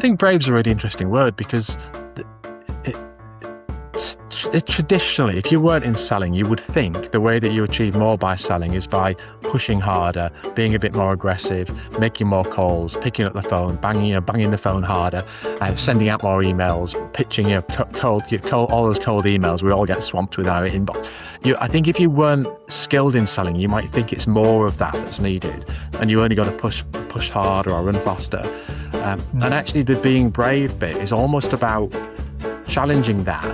think brave's a really interesting word because traditionally, if you weren't in selling, you would think the way that you achieve more by selling is by pushing harder, being a bit more aggressive, making more calls, picking up the phone, banging the phone harder, sending out more emails, pitching cold, all those cold emails we all get swamped with our inbox. I think if you weren't skilled in selling, you might think it's more of that's needed, and you only got to push harder or run faster. And actually, the being brave bit is almost about challenging that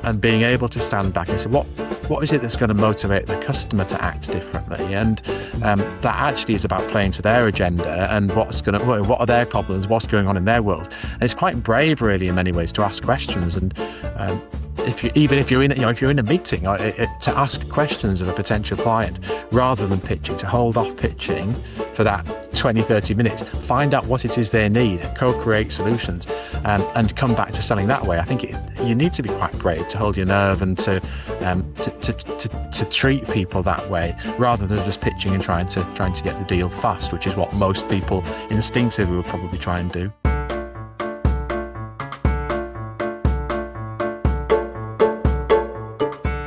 and being able to stand back and say, what is it that's going to motivate the customer to act differently? And that actually is about playing to their agenda and what are their problems, what's going on in their world. And it's quite brave, really, in many ways, to ask questions. And if you're in a meeting, to ask questions of a potential client rather than pitching, to hold off pitching for that 20-30 minutes, find out what it is they need, co-create solutions, and come back to selling that way. I think you need to be quite brave to hold your nerve and to treat people that way, rather than just pitching and trying to get the deal fast, which is what most people instinctively would probably try and do.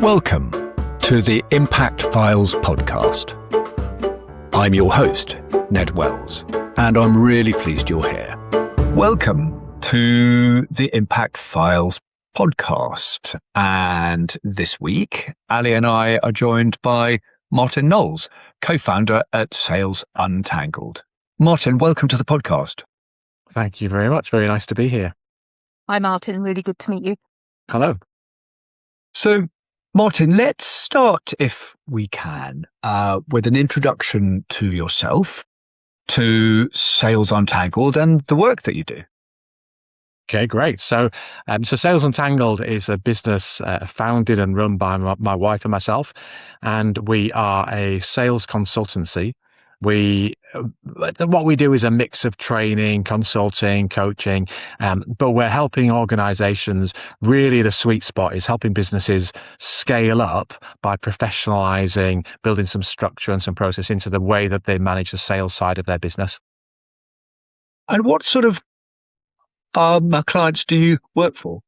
Welcome to the Impact Files podcast. I'm your host, Ned Wells, and I'm really pleased you're here. Welcome to the Impact Files podcast. And this week, Ali and I are joined by Martin Knowles, co-founder at Sales Untangled. Martin, welcome to the podcast. Thank you very much. Very nice to be here. Hi, Martin. Really good to meet you. Hello. So, Martin, let's start, if we can, with an introduction to yourself, to Sales Untangled, and the work that you do. Okay, great. So Sales Untangled is a business founded and run by my wife and myself, and we are a sales consultancy. What we do is a mix of training, consulting, coaching, but we're helping organizations. Really, the sweet spot is helping businesses scale up by professionalizing, building some structure and some process into the way that they manage the sales side of their business. And what sort of clients do you work for?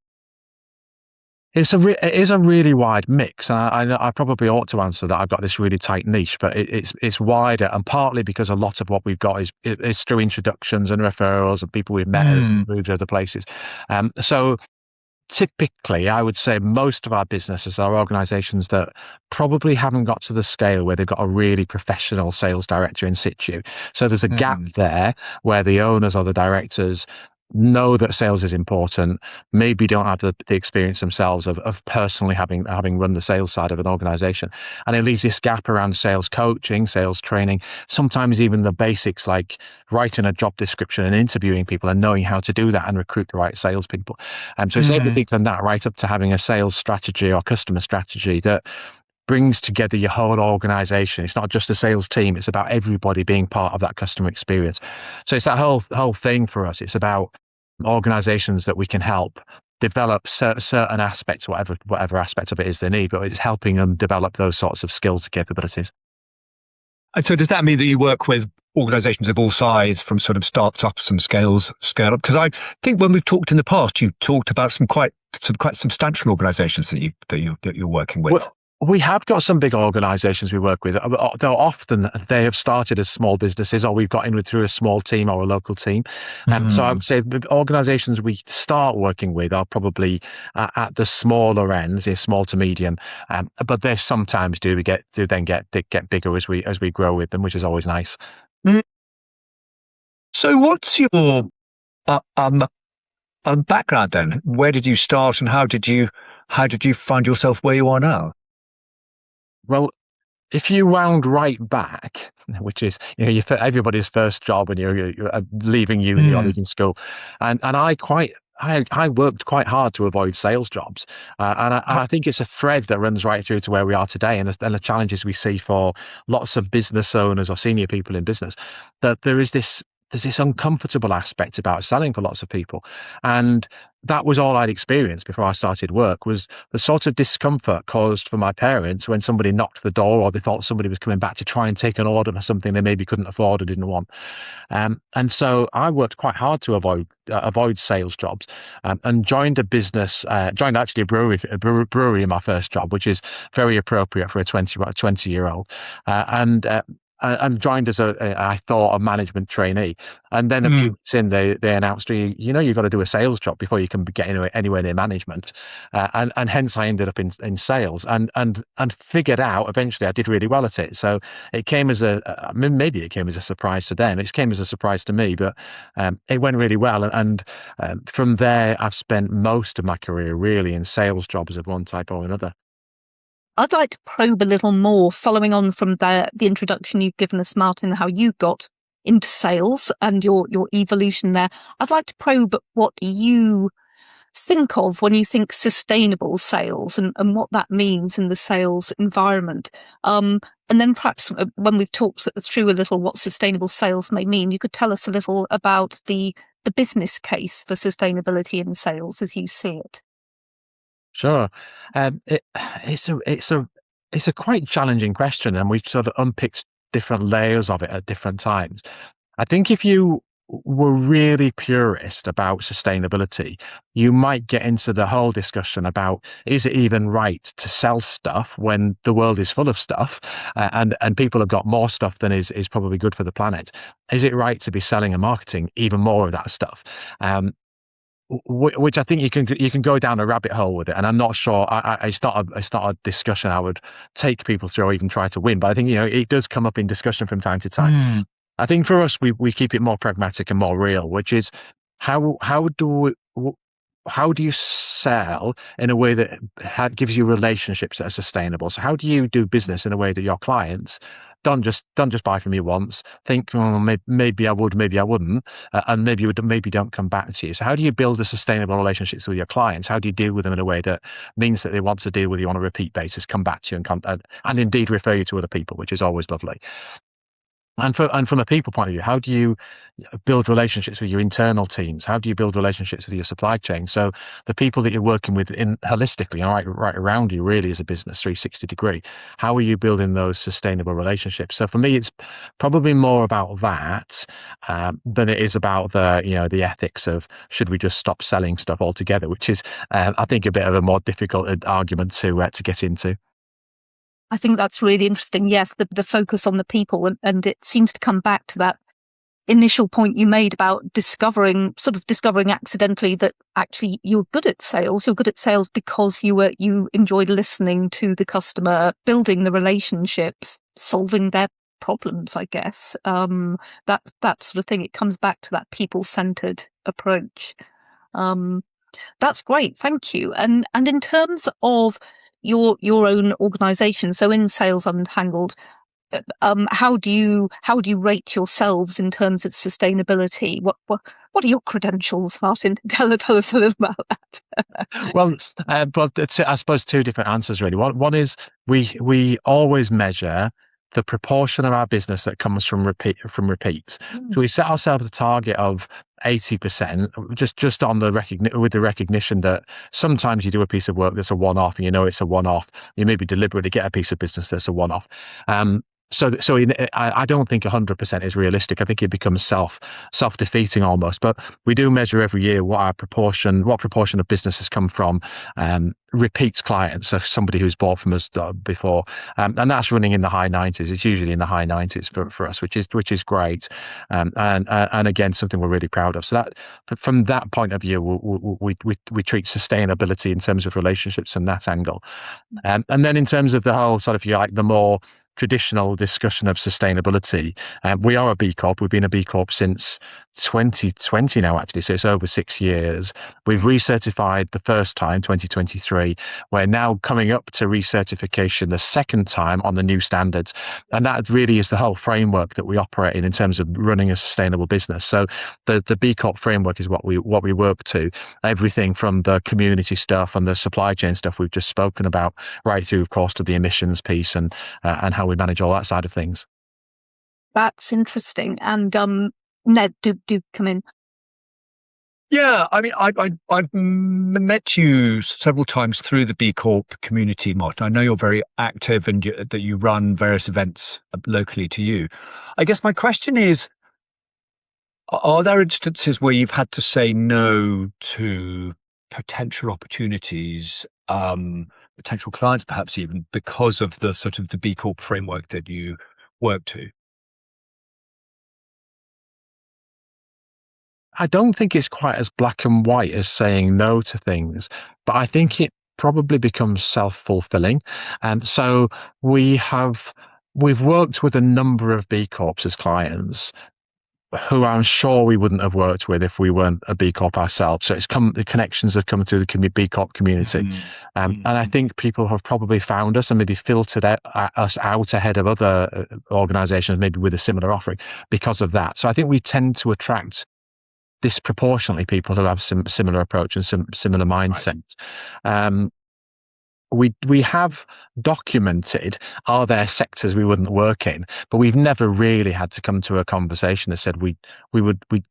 It is a really wide mix. I probably ought to answer that. I've got this really tight niche, but it's wider, and partly because a lot of what we've got is through introductions and referrals and people we've met and moved to other places. So typically, I would say most of our businesses are organizations that probably haven't got to the scale where they've got a really professional sales director in situ. So there's a gap there where the owners or the directors know that sales is important, maybe don't have the experience themselves of personally having run the sales side of an organization. And it leaves this gap around sales coaching, sales training, sometimes even the basics like writing a job description and interviewing people and knowing how to do that and recruit the right salespeople. So it's everything from that right up to having a sales strategy or customer strategy that brings together your whole organization. It's not just a sales team, it's about everybody being part of that customer experience. So it's that whole thing for us. It's about organizations that we can help develop certain aspects, whatever aspect of it is they need, but it's helping them develop those sorts of skills and capabilities. And so does that mean that you work with organizations of all size, from sort of startups and scale up? Because I think when we've talked in the past, you talked about some quite substantial organizations that you're working with. Well, we have got some big organizations we work with, though often they have started as small businesses, or we've got in through a small team or a local team. So I would say the organizations we start working with are probably at the smaller ends, small to medium, but they sometimes do get bigger as we grow with them, which is always nice. So what's your background then? Where did you start, and how did you find yourself where you are now? Well, if you wound right back, which is everybody's first job when you're leaving uni or leaving school, and I worked quite hard to avoid sales jobs, and I think it's a thread that runs right through to where we are today, and the challenges we see for lots of business owners or senior people in business, that there is this there's this uncomfortable aspect about selling for lots of people. And that was all I'd experienced before I started work, was the sort of discomfort caused for my parents when somebody knocked the door or they thought somebody was coming back to try and take an order for something they maybe couldn't afford or didn't want. And so I worked quite hard to avoid sales jobs, and joined a business, joined actually a brewery in my first job, which is very appropriate for a 20-year-old, and joined as I thought, a management trainee. And then a few weeks in, they announced, you've got to do a sales job before you can get anywhere near management. And hence I ended up in sales, and figured out eventually I did really well at it. So it came as maybe it came as a surprise to them. It came as a surprise to me, but it went really well. And from there, I've spent most of my career really in sales jobs of one type or another. I'd like to probe a little more, following on from the introduction you've given us, Martin, how you got into sales and your evolution there. I'd like to probe what you think of when you think sustainable sales, and what that means in the sales environment. And then perhaps when we've talked through a little what sustainable sales may mean, you could tell us a little about the business case for sustainability in sales as you see it. Sure. It's a quite challenging question, and we've sort of unpicked different layers of it at different times. I think if you were really purist about sustainability, you might get into the whole discussion about, is it even right to sell stuff when the world is full of stuff, and people have got more stuff than is probably good for the planet? Is it right to be selling and marketing even more of that stuff? Which I think you can go down a rabbit hole with it, and I'm not sure. It's not a discussion I would take people through or even try to win. But I think it does come up in discussion from time to time. I think for us, we keep it more pragmatic and more real, which is how do you sell in a way that gives you relationships that are sustainable? So how do you do business in a way that your clients don't just buy from you once, think, oh, maybe I would, maybe I wouldn't, and maybe don't come back to you? So how do you build a sustainable relationships with your clients? How do you deal with them in a way that means that they want to deal with you on a repeat basis, come back to you, and indeed refer you to other people, which is always lovely. And from a people point of view, how do you build relationships with your internal teams? How do you build relationships with your supply chain? So the people that you're working with holistically, right around you, really, as a business, 360 degree. How are you building those sustainable relationships? So for me, it's probably more about that than it is about the ethics of, should we just stop selling stuff altogether, which is I think a bit of a more difficult argument to get into. I think that's really interesting. Yes, the focus on the people, and it seems to come back to that initial point you made about discovering accidentally that actually you're good at sales. You're good at sales because you enjoyed listening to the customer, building the relationships, solving their problems, I guess. That sort of thing. It comes back to that people-centered approach. That's great. Thank you. And in terms of your own organization, so in Sales Untangled, how do you rate yourselves in terms of sustainability? What are your credentials, Martin? Tell us a little about that. Well, it's, I suppose, two different answers really. One is we always measure the proportion of our business that comes from repeats. So we set ourselves a target of 80%, just on with the recognition that sometimes you do a piece of work that's a one-off, and it's a one-off. You maybe deliberately get a piece of business that's a one-off. So I don't think 100% is realistic. I think it becomes self-defeating almost. But we do measure every year what proportion of business has come from repeats clients, so somebody who's bought from us before, and that's running in the high 90s. It's usually in the high 90s for us, which is great, and again, something we're really proud of. So that, from that point of view, we treat sustainability in terms of relationships from that angle, and then in terms of the whole sort of, the more traditional discussion of sustainability, we are a B Corp. We've been a B Corp since 2020 now, actually, so it's over 6 years. We've recertified the first time, 2023. We're now coming up to recertification the second time on the new standards, and that really is the whole framework that we operate in terms of running a sustainable business. So the B Corp framework is what we work to. Everything from the community stuff and the supply chain stuff we've just spoken about, right through, of course, to the emissions piece and how we manage all that side of things. That's interesting. And Ned, do come in. Yeah, I mean, I've met you several times through the B Corp community, Martin. I know you're very active and that you run various events locally to you. I guess my question is, are there instances where you've had to say no to potential opportunities, potential clients, perhaps even because of the sort of the B Corp framework that you work to? I don't think it's quite as black and white as saying no to things, but I think it probably becomes self-fulfilling. And so we've worked with a number of B Corps as clients who I'm sure we wouldn't have worked with if we weren't a B Corp ourselves. So the connections have come through the B Corp community. And I think people have probably found us and maybe filtered us out ahead of other organizations, maybe with a similar offering because of that. So I think we tend to attract disproportionately people who have some similar approach and some similar mindset. Right. We have documented, are there sectors we wouldn't work in, but we've never really had to come to a conversation that said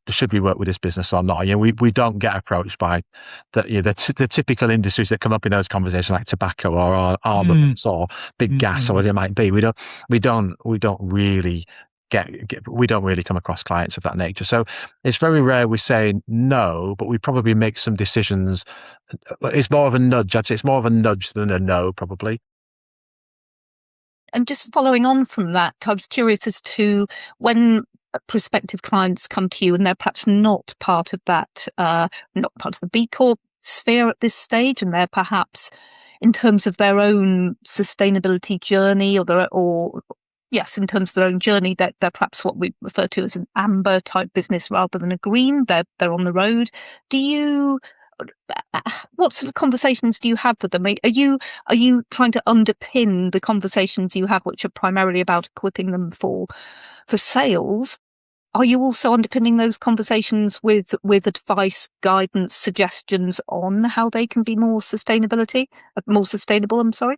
should we work with this business or not. We don't get approached by the typical industries that come up in those conversations, like tobacco or armaments or big gas or whatever it might be. We don't really we don't really come across clients of that nature. So it's very rare we say no, but we probably make some decisions. It's more of a nudge. I'd say it's more of a nudge than a no, probably. And just following on from that, I was curious as to when prospective clients come to you and they're perhaps not part of that, not part of the B Corp sphere at this stage, and they're perhaps in terms of their own sustainability journey yes, in terms of their own journey, they're perhaps what we refer to as an amber type business rather than a green. They're on the road. What sort of conversations do you have with them? Are you trying to underpin the conversations you have, which are primarily about equipping them for sales? Are you also underpinning those conversations with advice, guidance, suggestions on how they can be more sustainable? I'm sorry.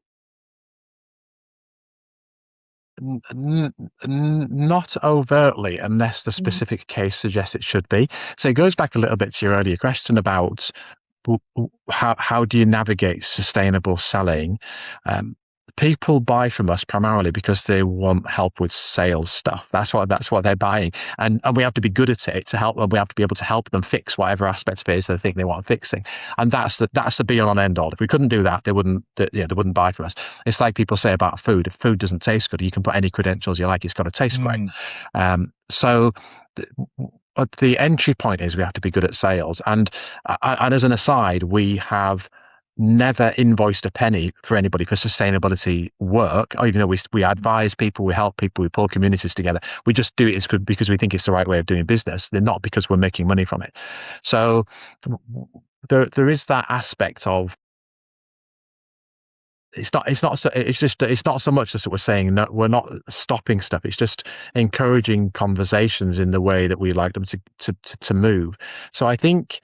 Not overtly, unless the specific case suggests it should be. So it goes back a little bit to your earlier question about how do you navigate sustainable selling. People buy from us primarily because they want help with sales stuff. That's what they're buying, and we have to be good at it to help them. We have to be able to help them fix whatever aspect of it is they think they want fixing, and that's the be all and end all. If we couldn't do that, they wouldn't buy from us. It's like people say about food: if food doesn't taste good, you can put any credentials you like, it's got to taste great. So the entry point is we have to be good at sales, and as an aside, we have never invoiced a penny for anybody for sustainability work, even though we advise people, we help people, we pull communities together. We just do it because we think it's the right way of doing business. They're not because we're making money from it. So there is that aspect of it's not so much as we're saying no, we're not stopping stuff. It's just encouraging conversations in the way that we like them to move. So I think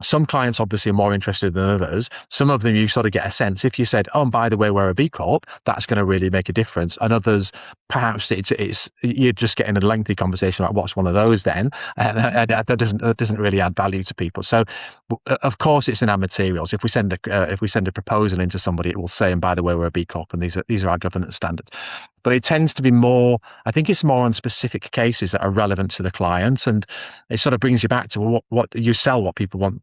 some clients obviously are more interested than others. Some of them you sort of get a sense, if you said, oh, and by the way, we're a B Corp, that's going to really make a difference. And others, perhaps it's you're just getting a lengthy conversation about what's one of those then, and that doesn't really add value to people. So of course it's in our materials. If we send a proposal into somebody, it will say, and by the way, we're a B Corp, and these are our governance standards. But it tends to be more, I think it's more on specific cases that are relevant to the client, and it sort of brings you back to what you sell, what people want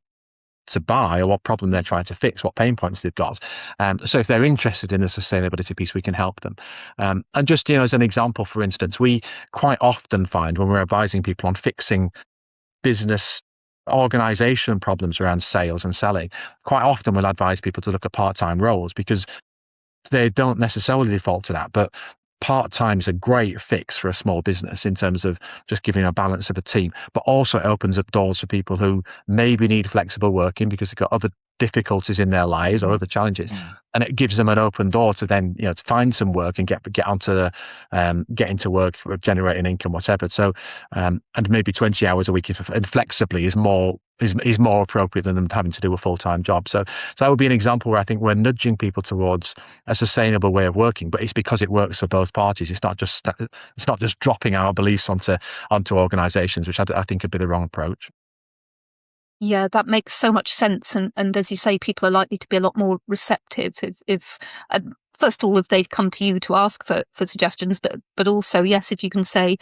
to buy, or what problem they're trying to fix, what pain points they've got. So if they're interested in the sustainability piece, we can help them. And just, as an example, for instance, we quite often find when we're advising people on fixing business organization problems around sales and selling, quite often we'll advise people to look at part-time roles because they don't necessarily default to that, but part-time is a great fix for a small business in terms of just giving a balance of a team, but also it opens up doors for people who maybe need flexible working because they've got other difficulties in their lives or other challenges, and it gives them an open door to then to find some work and get into work, generating income, whatever. So and maybe 20 hours a week and flexibly is more is more appropriate than them having to do a full-time job. So that would be an example where I think we're nudging people towards a sustainable way of working, but it's because it works for both parties. It's not just dropping our beliefs onto organizations, which I think would be the wrong approach. Yeah, that makes so much sense. And as you say, people are likely to be a lot more receptive if first of all, if they've come to you to ask for suggestions, but also, yes, if you can say,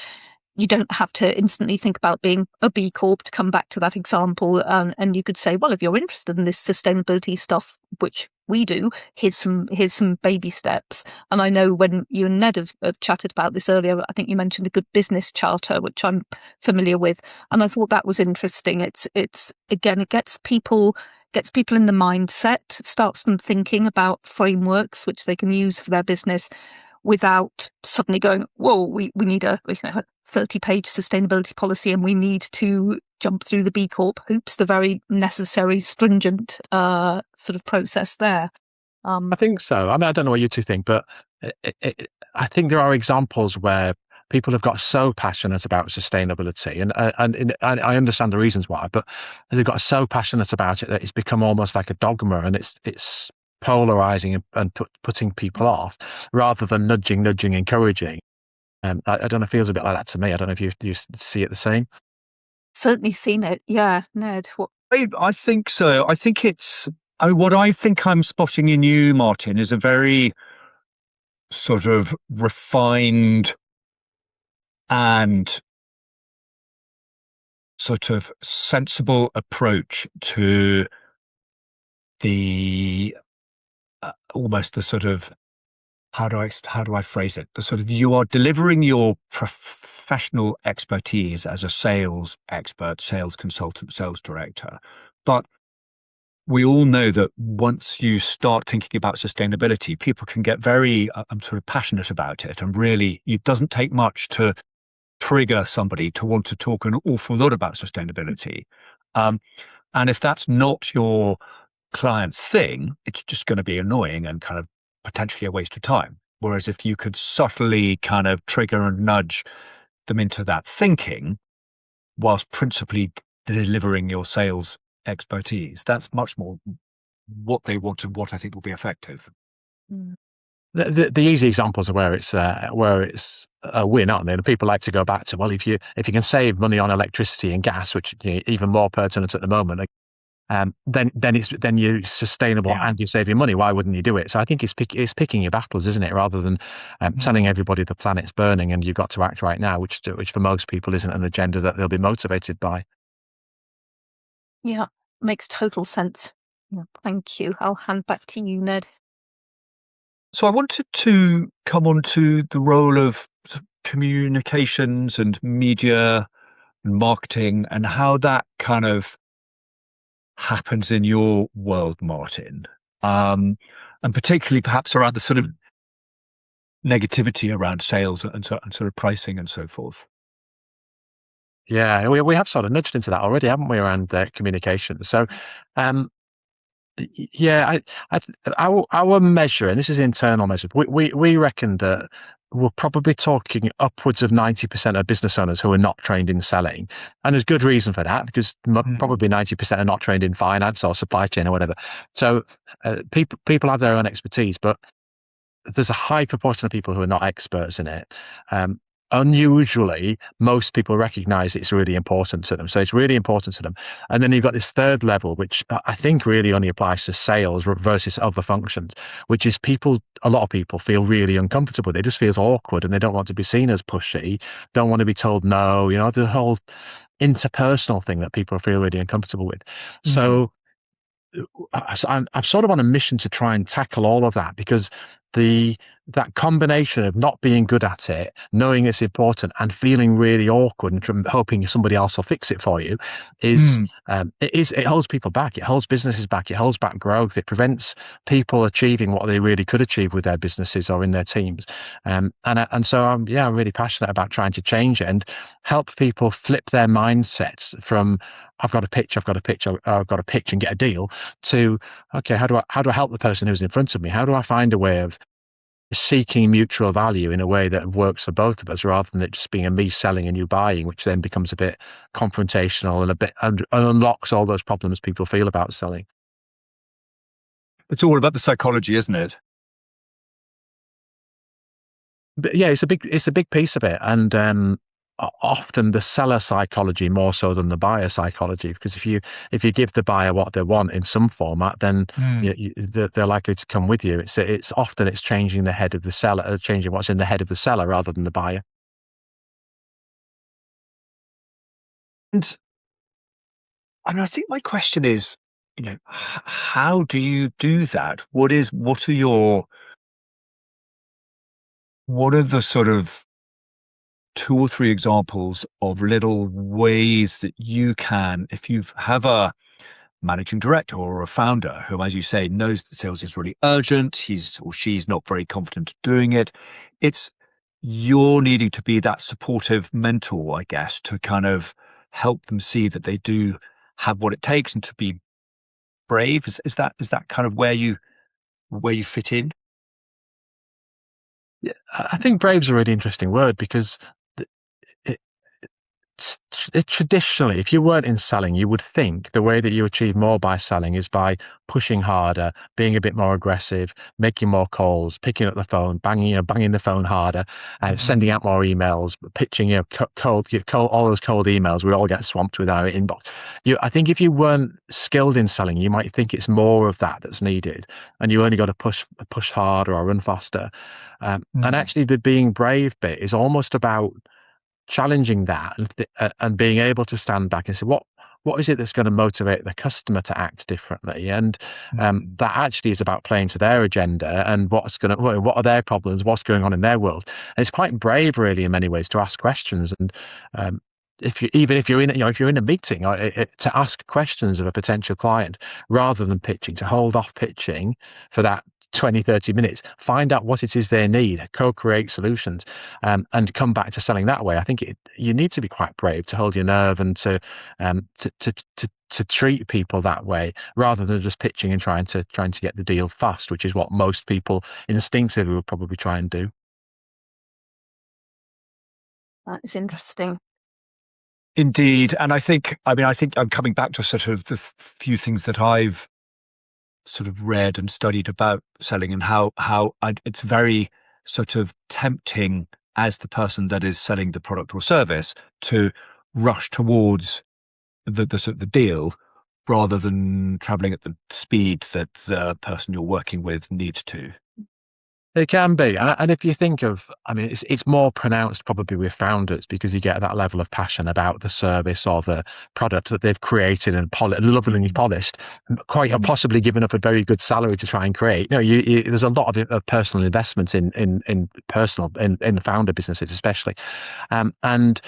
you don't have to instantly think about being a B Corp, to come back to that example. And you could say, well, if you're interested in this sustainability stuff, which we do, here's some baby steps. And I know when you and Ned have chatted about this earlier, I think you mentioned the Good Business Charter, which I'm familiar with. And I thought that was interesting. It's again, it gets people in the mindset, starts them thinking about frameworks which they can use for their business without suddenly going, whoa, we need a 30-page sustainability policy and we need to jump through the B Corp hoops, the very necessary, stringent sort of process there. I think so. I mean, I don't know what you two think, but I think there are examples where people have got so passionate about sustainability, and I understand the reasons why, but they've got so passionate about it that it's become almost like a dogma, and it's polarizing and putting people off rather than nudging, encouraging. I don't know, it feels a bit like that to me. I don't know if you see it the same. Certainly seen it. Yeah, Ned. What? I think so. I think what I think I'm spotting in you, Martin, is a very sort of refined and sort of sensible approach to the almost the sort of, how do I phrase it? The sort of, you are delivering your professional expertise as a sales expert, sales consultant, sales director. But we all know that once you start thinking about sustainability, people can get very sort of passionate about it. And really, it doesn't take much to trigger somebody to want to talk an awful lot about sustainability. And if that's not your client's thing, it's just going to be annoying and kind of potentially a waste of time. Whereas if you could subtly kind of trigger and nudge them into that thinking, whilst principally delivering your sales expertise, that's much more what they want and what I think will be effective. The easy examples are where it's a win, aren't they? And people like to go back to, well, if you can save money on electricity and gas, which even more pertinent at the moment, then you're sustainable and you're saving money. Why wouldn't you do it? So I think it's picking your battles, isn't it? Rather than telling everybody the planet's burning and you've got to act right now, which for most people isn't an agenda that they'll be motivated by. Yeah, makes total sense. Yeah, thank you. I'll hand back to you, Ned. So I wanted to come on to the role of communications and media and marketing and how that kind of happens in your world, Martin, and particularly perhaps around the sort of negativity around sales and sort of pricing and so forth. Yeah, we have sort of nudged into that already, haven't we, around communication? So, yeah, our measure, and this is internal measure, we reckon that we're probably talking upwards of 90% of business owners who are not trained in selling. And there's good reason for that, because probably 90% are not trained in finance or supply chain or whatever. So people have their own expertise, but there's a high proportion of people who are not experts in it. Unusually, most people recognize it's really important to them. So it's really important to them. And then you've got this third level, which I think really only applies to sales versus other functions, which is a lot of people feel really uncomfortable. They just feel awkward and they don't want to be seen as pushy, don't want to be told no, the whole interpersonal thing that people feel really uncomfortable with. Mm-hmm. So I'm sort of on a mission to try and tackle all of that, because that combination of not being good at it, knowing it's important, and feeling really awkward and hoping somebody else will fix it for you it holds people back. It holds businesses back. It holds back growth. It prevents people achieving what they really could achieve with their businesses or in their teams. And so I'm really passionate about trying to change it and help people flip their mindsets from I've got a pitch and get a deal to, okay, how do I help the person who's in front of me? How do I find a way of seeking mutual value in a way that works for both of us, rather than it just being a me selling and you buying, which then becomes a bit confrontational and a bit and unlocks all those problems people feel about selling. It's all about the psychology, isn't it? But yeah, it's a big piece of it, and often the seller psychology more so than the buyer psychology, because if you give the buyer what they want in some format, then they're likely to come with you. It's often changing the head of the seller, changing what's in the head of the seller rather than the buyer. And I mean, I think my question is, how do you do that? What are the sort of 2 or 3 examples of little ways that you can, if you have a managing director or a founder who, as you say, knows that sales is really urgent, he's or she's not very confident doing it, it's you're needing to be that supportive mentor, I guess, to kind of help them see that they do have what it takes and to be brave. Is that kind of where you fit in? Yeah, I think brave's a really interesting word, because it, traditionally, if you weren't in selling, you would think the way that you achieve more by selling is by pushing harder, being a bit more aggressive, making more calls, picking up the phone, banging the phone harder, sending out more emails, pitching, cold, all those cold emails. We all get swamped with our inbox. I think if you weren't skilled in selling, you might think it's more of that that's needed, and you only got to push harder or run faster. And actually, the being brave bit is almost about challenging that, and being able to stand back and say, what is it that's going to motivate the customer to act differently? And that actually is about playing to their agenda and what are their problems, what's going on in their world. And it's quite brave, really, in many ways, to ask questions. And if you're in a meeting, to ask questions of a potential client rather than pitching, to hold off pitching for that 20-30 minutes, find out what it is they need, co-create solutions, and come back to selling that way. I think you need to be quite brave to hold your nerve and to treat people that way, rather than just pitching and trying to get the deal fast, which is what most people instinctively would probably try and do. That is interesting. Indeed. And I think I'm coming back to sort of the few things that I've sort of read and studied about selling, and how it's very sort of tempting as the person that is selling the product or service to rush towards the sort of the deal, rather than traveling at the speed that the person you're working with needs to. It can be, and if you think of, I mean, it's more pronounced probably with founders, because you get that level of passion about the service or the product that they've created and lovingly polished, quite possibly given up a very good salary to try and create. There's a lot of personal investment in the founder businesses, especially, and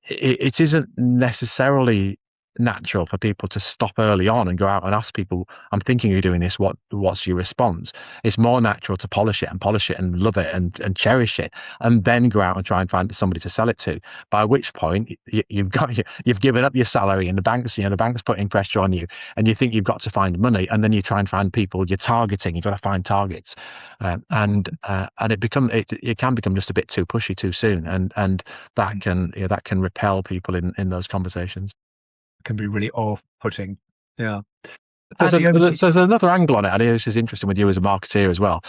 it isn't necessarily natural for people to stop early on and go out and ask people, I'm thinking you're doing this, what's your response? It's more natural to polish it and love it and cherish it, and then go out and try and find somebody to sell it to, by which point you've given up your salary, and the bank's putting pressure on you, and you think you've got to find money, and then you try and find people you're targeting. You've got to find targets, and it can become just a bit too pushy too soon, and that can repel people in those conversations. Can be really off-putting. Yeah. So there's another angle on it. I know this is interesting with you as a marketeer as well,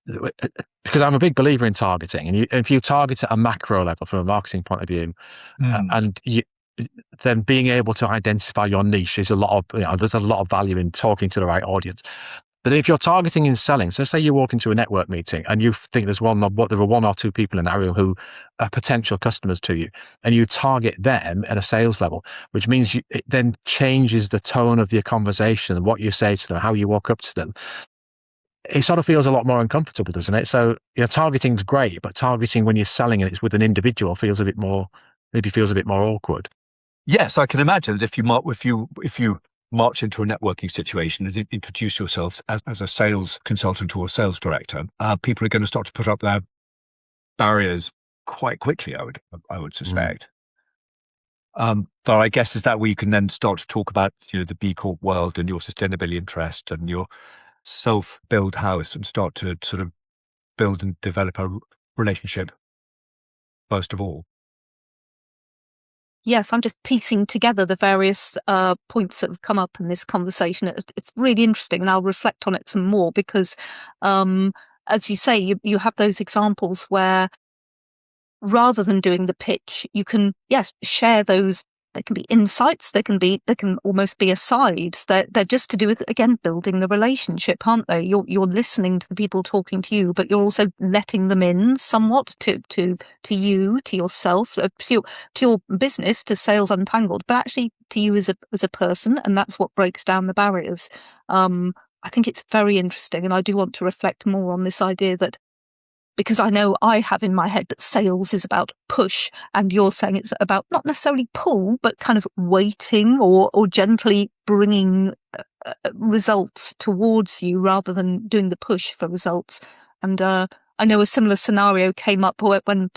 because I'm a big believer in targeting. And if you target at a macro level from a marketing point of view, then being able to identify your niche is there's a lot of value in talking to the right audience. But if you're targeting in selling, so say you walk into a network meeting and you think there are 1 or 2 people in that room who are potential customers to you, and you target them at a sales level, which means it then changes the tone of your conversation and what you say to them, how you walk up to them. It sort of feels a lot more uncomfortable, doesn't it? So targeting's great, but targeting when you're selling and it's with an individual feels a bit more awkward. Yes, I can imagine that if you march into a networking situation and introduce yourself as a sales consultant or a sales director, people are going to start to put up their barriers quite quickly, I would suspect. But I guess is that where you can then start to talk about the B Corp world and your sustainability interest and your self-build house, and start to sort of build and develop a relationship first of all. Yes, I'm just piecing together the various points that have come up in this conversation. It's really interesting, and I'll reflect on it some more because, as you say, you have those examples where rather than doing the pitch, you can, yes, share those. They can be insights. They can almost be asides. They're just to do with, again, building the relationship, aren't they? You're listening to the people talking to you, but you're also letting them in somewhat to you, to yourself, to your business, to Sales Untangled, but actually to you as a person, and that's what breaks down the barriers. I think it's very interesting, and I do want to reflect more on this idea that, because I know I have in my head that sales is about push, and you're saying it's about not necessarily pull, but kind of waiting or gently bringing results towards you rather than doing the push for results. And I know a similar scenario came up when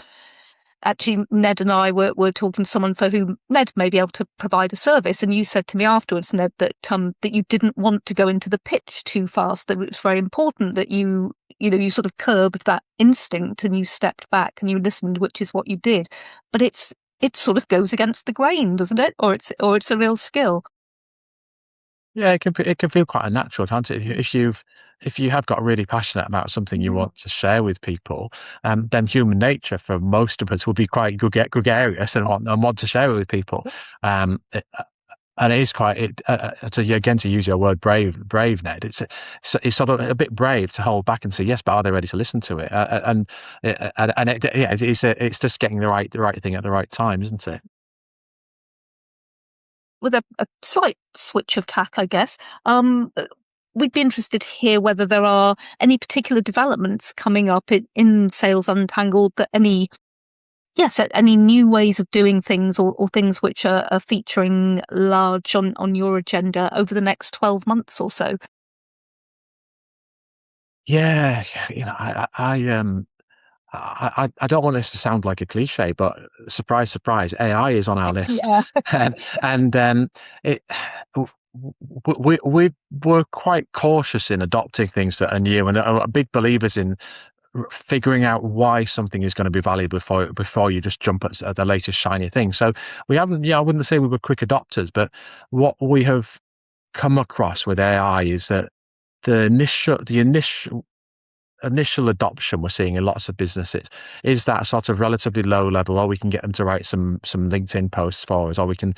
actually Ned and I were talking to someone for whom Ned may be able to provide a service, and you said to me afterwards, Ned, that you didn't want to go into the pitch too fast, that it was very important that you sort of curbed that instinct and you stepped back and you listened, which is what you did. But it sort of goes against the grain, doesn't it? Or it's a real skill. Yeah, it can feel quite unnatural, can't it? If you have got really passionate about something you want to share with people, then human nature for most of us will be quite gregarious and want to share it with people. And it is quite to use your word brave, Ned. It's sort of a bit brave to hold back and say yes, but are they ready to listen to it? It's just getting the right thing at the right time, isn't it? With a slight switch of tack, I guess. We'd be interested to hear whether there are any particular developments coming up in Sales Untangled, that any new ways of doing things, or things which are featuring large on your agenda over the next 12 months or so. Yeah, I don't want this to sound like a cliche, but surprise, surprise, AI is on our list. Yeah. And it we we're quite cautious in adopting things that are new, and are big believers in figuring out why something is going to be valuable before you just jump at the latest shiny thing. So we haven't, I wouldn't say we were quick adopters, but what we have come across with AI is that the initial adoption we're seeing in lots of businesses is that sort of relatively low level, or we can get them to write some LinkedIn posts for us, or we can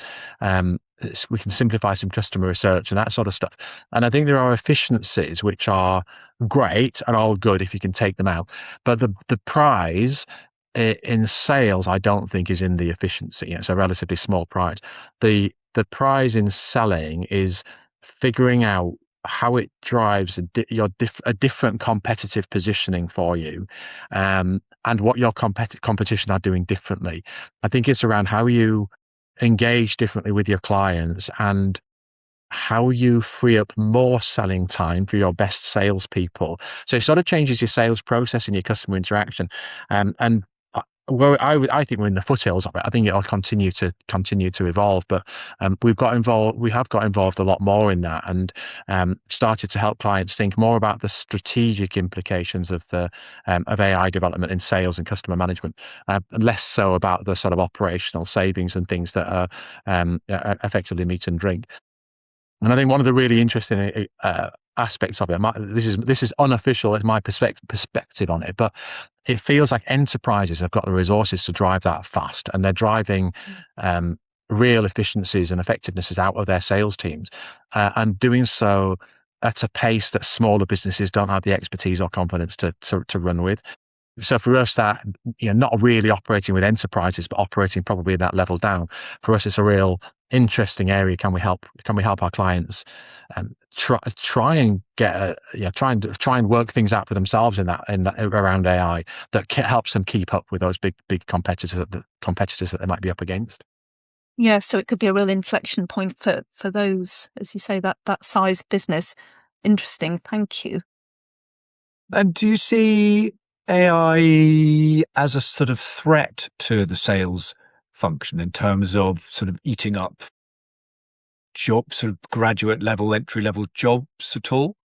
simplify some customer research and that sort of stuff. And I think there are efficiencies which are great and all good if you can take them out, but the prize in sales, I don't think, is in the efficiency. It's a relatively small prize. The prize in selling is figuring out how it drives a different competitive positioning for you, and what your competition are doing differently. I think it's around how you engage differently with your clients and how you free up more selling time for your best salespeople. So it sort of changes your sales process and your customer interaction. And well, I think we're in the foothills of it. I think it'll continue to evolve, but we have got involved a lot more in that, and started to help clients think more about the strategic implications of AI development in sales and customer management, less so about the sort of operational savings and things that are effectively meat and drink. And I think one of the really interesting aspects of it, this is unofficial, it's my perspective on it, but it feels like enterprises have got the resources to drive that fast, and they're driving real efficiencies and effectivenesses out of their sales teams, and doing so at a pace that smaller businesses don't have the expertise or confidence to run with. So for us, that, not really operating with enterprises, but operating probably that level down, for us, it's a real interesting area. Can we help our clients try and get try and work things out for themselves in that around AI that helps them keep up with those big competitors that they might be up against. Yeah, so it could be a real inflection point for those, as you say, that size business. Interesting. Thank you. And do you see AI as a sort of threat to the sales function in terms of sort of eating up jobs, sort of graduate level, entry level jobs at all?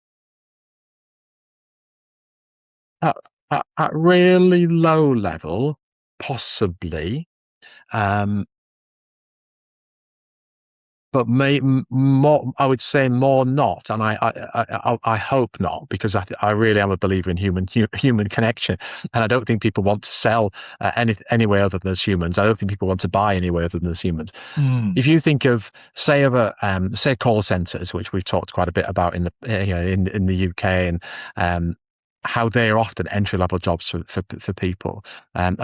At really low level, possibly. Um, but more, I would say more not, and I hope not, because I really am a believer in human connection, and I don't think people want to sell any way other than as humans. I don't think people want to buy any way other than as humans. If you think of say call centers, which we've talked quite a bit about in the in the UK, and how they are often entry level jobs for people, and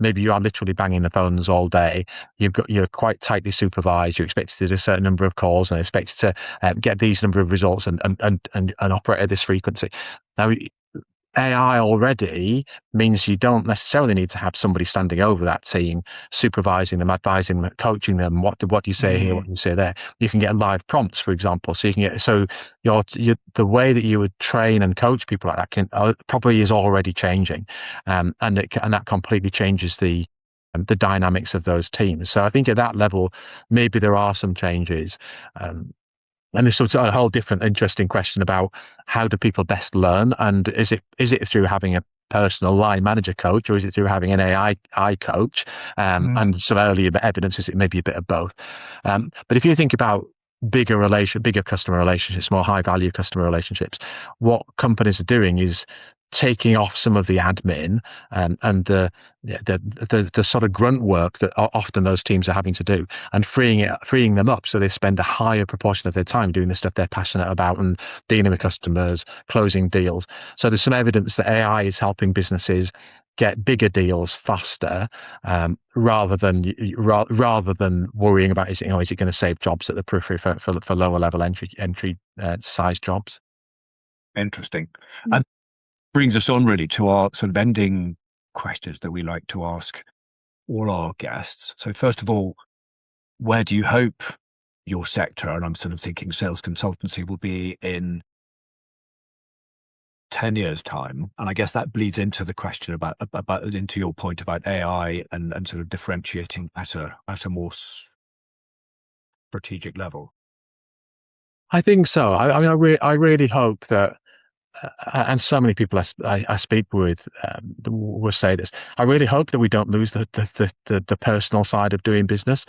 maybe you are literally banging the phones all day. You're quite tightly supervised. You're expected to do a certain number of calls and expected to get these number of results and operate at this frequency. Now, AI already means you don't necessarily need to have somebody standing over that team, supervising them, advising them, coaching them. What do you say here? What do you say there? You can get live prompts, for example. So you can get the way that you would train and coach people like that probably is already changing, and that completely changes the dynamics of those teams. So I think at that level, maybe there are some changes. And there's sort of a whole different interesting question about how do people best learn, and is it through having a personal line manager coach, or is it through having an AI coach? And some earlier evidence is it may be a bit of both. But if you think about bigger customer relationships, more high value customer relationships, what companies are doing is taking off some of the admin and the sort of grunt work that often those teams are having to do, and freeing them up so they spend a higher proportion of their time doing the stuff they're passionate about and dealing with customers, closing deals. So there's some evidence that AI is helping businesses get bigger deals faster, rather than worrying about is it going to save jobs at the periphery for lower level entry size jobs. Interesting. And brings us on really to our sort of ending questions that we like to ask all our guests. So first of all, where do you hope your sector, and I'm sort of thinking sales consultancy, will be in 10 years' time? And I guess that bleeds into the question about into your point about AI and sort of differentiating at a more strategic level. I think so. I mean, I really hope that, and so many people I speak with will say this. I really hope that we don't lose the personal side of doing business.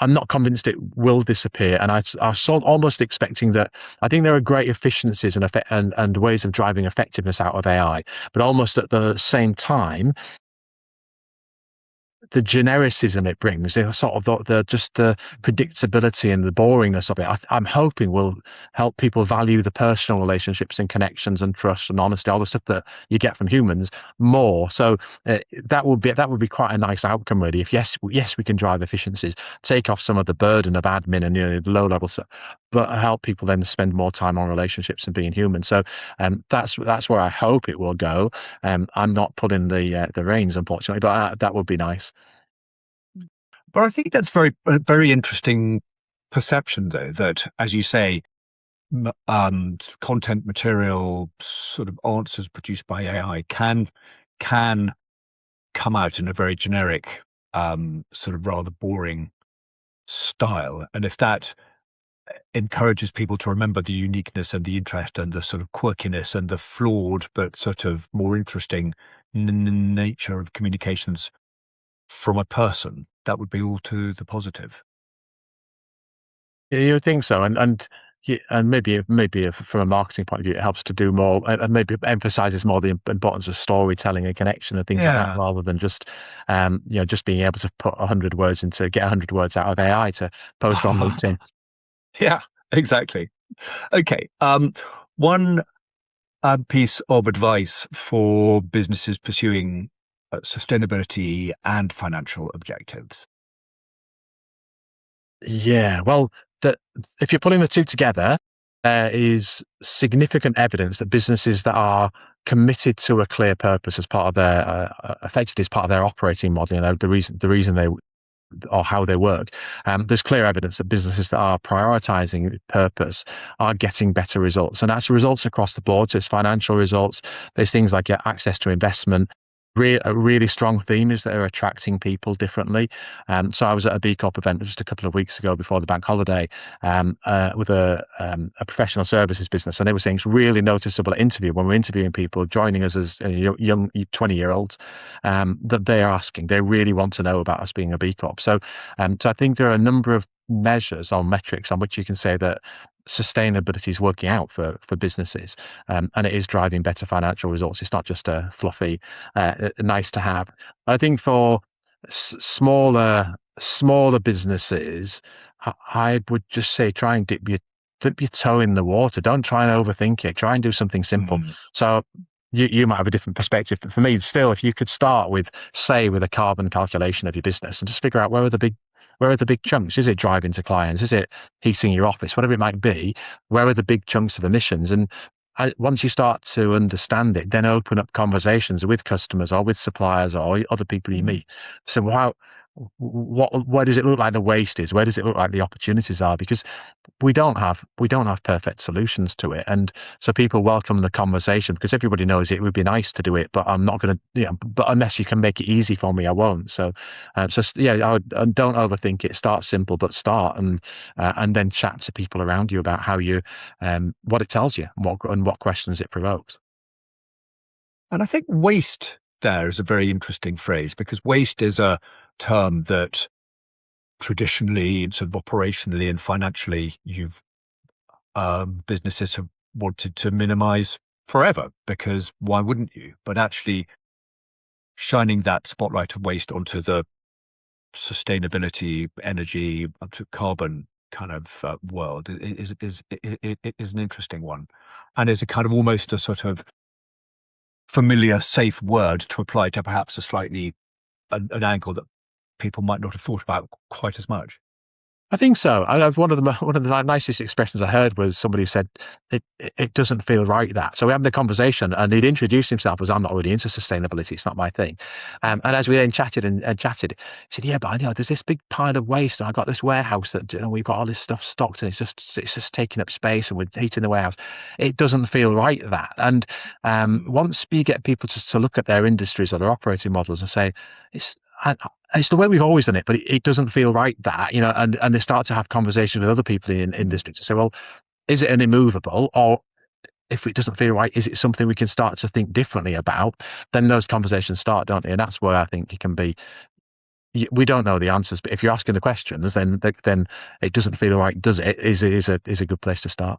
I'm not convinced it will disappear, and I was almost expecting that. I think there are great efficiencies and ways of driving effectiveness out of AI, but almost at the same time, the genericism it brings, the sort of the predictability and the boringness of it, I'm hoping will help people value the personal relationships and connections and trust and honesty, all the stuff that you get from humans more. So that would be quite a nice outcome, really. If yes, we can drive efficiencies, take off some of the burden of admin and the low level stuff, but help people then spend more time on relationships and being human. So that's where I hope it will go. I'm not pulling the reins, unfortunately, but that would be nice. But I think that's very interesting perception, though, that, as you say, content material sort of answers produced by AI can come out in a very generic, sort of rather boring style. And if that encourages people to remember the uniqueness and the interest and the sort of quirkiness and the flawed but sort of more interesting nature of communications from a person, that would be all to the positive. Yeah, you would think so, and maybe from a marketing point of view, it helps to do more, and maybe emphasizes more the importance of storytelling and connection and things like that, rather than just just being able to get 100 words out of AI to post on LinkedIn. Yeah, exactly. Okay. One piece of advice for businesses pursuing sustainability and financial objectives. Yeah, well, if you're putting the two together, there is significant evidence that businesses that are committed to a clear purpose as part of their effectively as part of their operating model, the reason they or how they work, there's clear evidence that businesses that are prioritizing purpose are getting better results, and that's results across the board. So it's financial results. There's things like access to investment. A really strong theme is that they're attracting people differently. So I was at a B Corp event just a couple of weeks ago before the bank holiday with a professional services business, and they were saying it's really noticeable at interview when we're interviewing people joining us as young 20-year-olds that they are asking. They really want to know about us being a B Corp. So I think there are a number of measures or metrics on which you can say that sustainability is working out for businesses, and it is driving better financial results. It's not just a fluffy, nice to have. I think for smaller businesses, I would just say try and dip your toe in the water. Don't try and overthink it. Try and do something simple. So you might have a different perspective, but for me, still, if you could start with a carbon calculation of your business and just figure out where are the big chunks? Is it driving to clients? Is it heating your office? Whatever it might be, where are the big chunks of emissions? And once you start to understand it, then open up conversations with customers or with suppliers or other people you meet. So what does it look like the waste is? Where does it look like the opportunities are? Because we don't have perfect solutions to it, and so people welcome the conversation because everybody knows it would be nice to do it, but I'm not going to, but unless you can make it easy for me, I won't. So don't overthink it. Start simple, but start and then chat to people around you about how you what it tells you and what questions it provokes. And I think waste there is a very interesting phrase, because waste is a term that traditionally, sort of operationally and financially, businesses have wanted to minimize forever, because why wouldn't you? But actually shining that spotlight of waste onto the sustainability, energy, to carbon kind of world is an interesting one, and is a kind of almost a sort of familiar, safe word to apply to perhaps a slightly an angle that people might not have thought about quite as much. I think so. One of the nicest expressions I heard was somebody who said it doesn't feel right that. So we had the conversation, and he'd introduced himself as, I'm not really into sustainability. It's not my thing. And as we then chatted and chatted, he said, yeah, but I know there's this big pile of waste, and I got this warehouse that we've got all this stuff stocked, and it's just taking up space, and we're heating the warehouse. It doesn't feel right that. And once you get people to look at their industries or their operating models and say, it's the way we've always done it, but it doesn't feel right that, and they start to have conversations with other people in industry to say, well, is it an immovable, or if it doesn't feel right, is it something we can start to think differently about? Then those conversations start, don't they? And that's where I think it can be. We don't know the answers, but if you're asking the questions, then it doesn't feel right, does it? Is a good place to start.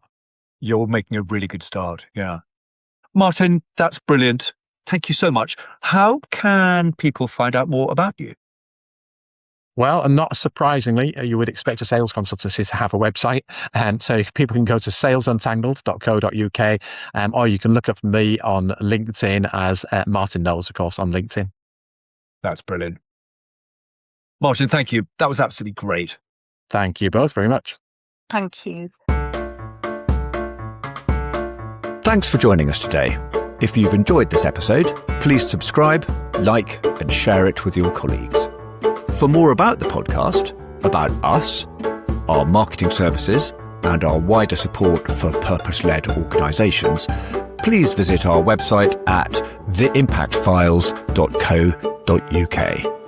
You're making a really good start. Yeah. Martin, that's brilliant. Thank you so much. How can people find out more about you? Well, and not surprisingly, you would expect a sales consultancy to have a website. So people can go to salesuntangled.co.uk, or you can look up me on LinkedIn as Martin Knowles, of course, on LinkedIn. That's brilliant. Martin, thank you. That was absolutely great. Thank you both very much. Thank you. Thanks for joining us today. If you've enjoyed this episode, please subscribe, like, and share it with your colleagues. For more about the podcast, about us, our marketing services, and our wider support for purpose-led organisations, please visit our website at theimpactfiles.co.uk.